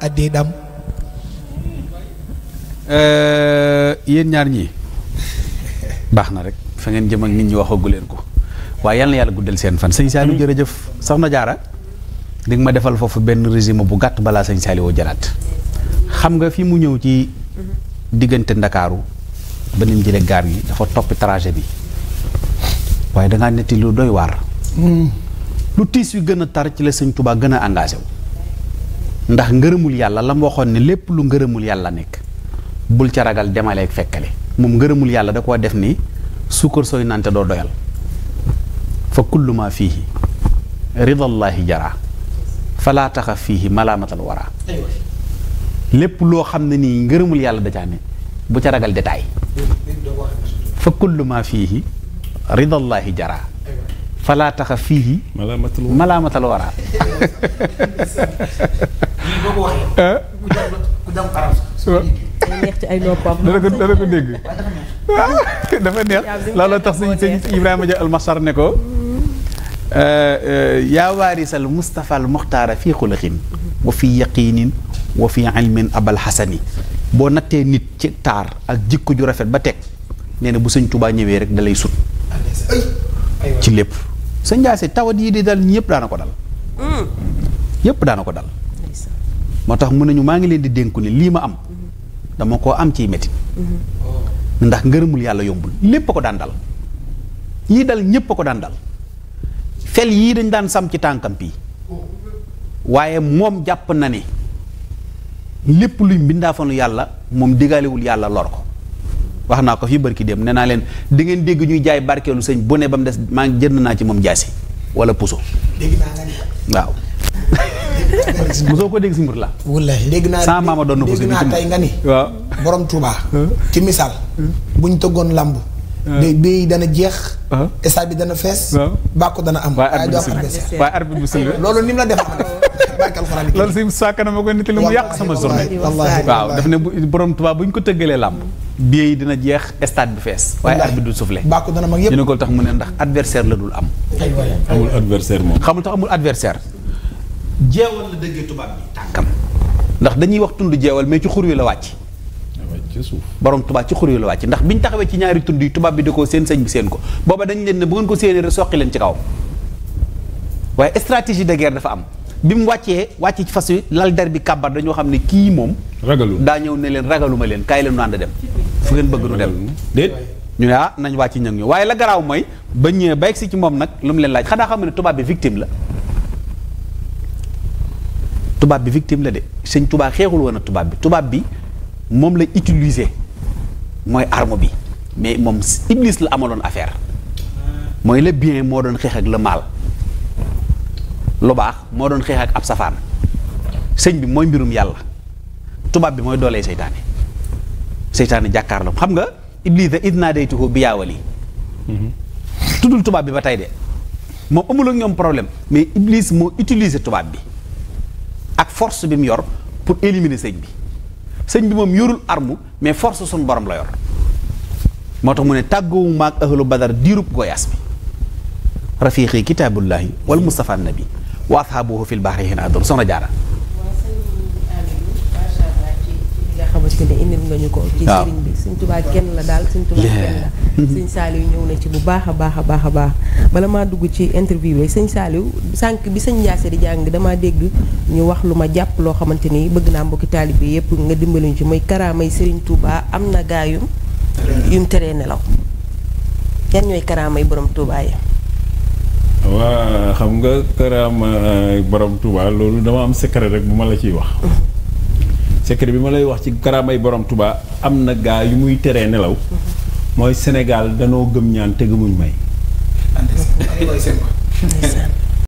addiidam. yéen ñaar ñii baax na rek fa ngeen jëm ak nit ñi waxagu leen ko waaye yal na yàlla guddal seen fan sëñ Saliou jërëjëf soxna Jaara di nga ma defal foofu benn résumé bu gàtt balaa sëñ Saliou jëlaat xam nga fi mu ñëw ci diggante Ndakaaru ba nim jële gaar gi dafa toppi trajet bi waaye dangaa netti lu doy waar lu tiis wi gën a tar ci la sëñ Touba gën a engagé wu ndax ngërëmul yàlla la mu waxoon ne lépp lu ngërëmul yàlla nekk bul ca ragal demaleeg fekkale moom ngërëmul yàlla da koo def ni suukar sooy nante doo doyal fa kullu ma fiihi ridallahi jara falaa taxa fiihi malaamatal wara lépp loo xam ne nii ngërëmul yàlla da caa ne bu ca ragal détail fa kullu ma fiihi ridallahi jara falaa taxa fiihi malaamatal wara neex ci ay noppam dana ko dégg dafa neex looloo tax sëñ Ibrahima Dia almasar ne ko yaa waarisal Mustafa al Muxtaara fii xulaxin wa fi yaqinin wa fi ilmin abal xasani boo nattee nit ci taar ak jikko ju rafet ba teg nee na bu sëñ Tuubaa ñëwee rek da lay sut ci lépp sëñ Ndiasse tawat yii di dal ñëpp daana ko dal yëpp daana ko dal moo tax mun nañu maa ngi leen di dénku ne lii ma am dama koo am ciy métti ndax ngërëmul yàlla yombul lépp a ko daan dal yii dal ñépp a ko daan dal fel yii dañ daan sam ci tànkam bii waaye moom jàpp na ne lépp luy mbindaafanu yàlla moom digaalewul yàlla lor ko wax naa ko fii barki dem nee naa leen di ngeen dégg ñuy jaay barkeelu sëñ bu ne ba mu des maa ngi jënd naa ci moom jaasi wala puso waaw mosoo ko dégg si mbir la. wallaahi dégg naa sama maama doon na ko si dégg naa tey nga ni. waaw borom Touba. ci misaal. buñ tëggoon lamb. bii dana jeex. stade bi dana fees. bàkku dana am. waaye arbitre bu sëñ loolu ni mu la def barke alxuraan loolu si saaka na ma ko nit li mu yàq sama journée. waaw daf ne borom Touba buñ ko tëggalee lamb. bii dina jeex stade bi fees. waaye arbitre du soufflé. bàkku dana mag yëpp ñu ne ko tax mu ne ndax adversaire la dul am. amul adversaire moom. xamul tax amul adversaire jeewal la dëggee tubaab bi tànkam ndax dañuy wax tund jeewal mais ci xur wi la wàcc borom tubaab ci xur wi la wàcc ndax biñ taxawee ci ñaari tund yi tubaab bi da ko seen sëñ bi seen ko booba dañ leen ne bu ngeen ko séenee rek soqi leen ci kaw waaye stratégie de guerre dafa am bi mu wàcc ci fas wi lal der bi kàbbar dañoo xam ne kii moom ragalu daa ñëw ne leen ragaluma leen kaay leen nu ànd dem fu ngeen bëgg nu dem déet ñu ne nañ wàcc ñëg ñu waaye la garaaw mooy ba ñëwee ba egsi ci moom nag lu mu leen laaj xanaa xam ne tubaab bi victime la tubaab bi victime la de sëñ tubaab xeexul woon a tubaab bi moom la utiliser mooy arme bi mais moom iblis la amaloon affaire mooy le bien moo doon xeex ak le mal lu baax moo doon xeex ak ab safaan sëñ bi mooy mbirum yàlla tubaab bi mooy doolee seytaane jàkkaarloo xam nga iblis da idnaadaytuhu bi yaawali tuddul tubaab bi ba tey de moom amul ak ñoom problème mais iblis moo utiliser tubaab bi ak force bi mu yor pour éliminer sëñ bi moom yorul arme mais force suñu borom la yor moo tax mu ne tàggoowu maag ahlu badar diirub goyaas bi rafiqi kitaabullahi wal mustafa nabi wa ashaabuhu fil bahri hin ador soxna jaara xamante ne indil nga ñu ko ci sëriñ bi sëñ Tuubaa kenn la daal sëñ Tuubaa kenn la sëñ Saliou ñëw na ci bu baax a baax a baax a baax bala maa dugg ci interview bi sëñ Saliou sànq bi sëñ Ndiasse di jàng damaa dégg ñu wax lu ma jàpp loo xamante ni bëgg naa mbokki taalib bi yëpp nga dimbaluñ ci mooy karaamay sëriñ Tuubaa am na gaa yum teree nelaw yan ñooy karaamay borom Tuubaa yi waa xam nga karaama borom Tuubaa loolu dama am secret rek bu ma la ciy wax secret bi ma lay wax ci karaamay borom Touba am na gaa yu muy teree nelaw mooy Sénégal danoo gëm ñaan te gëmuñ may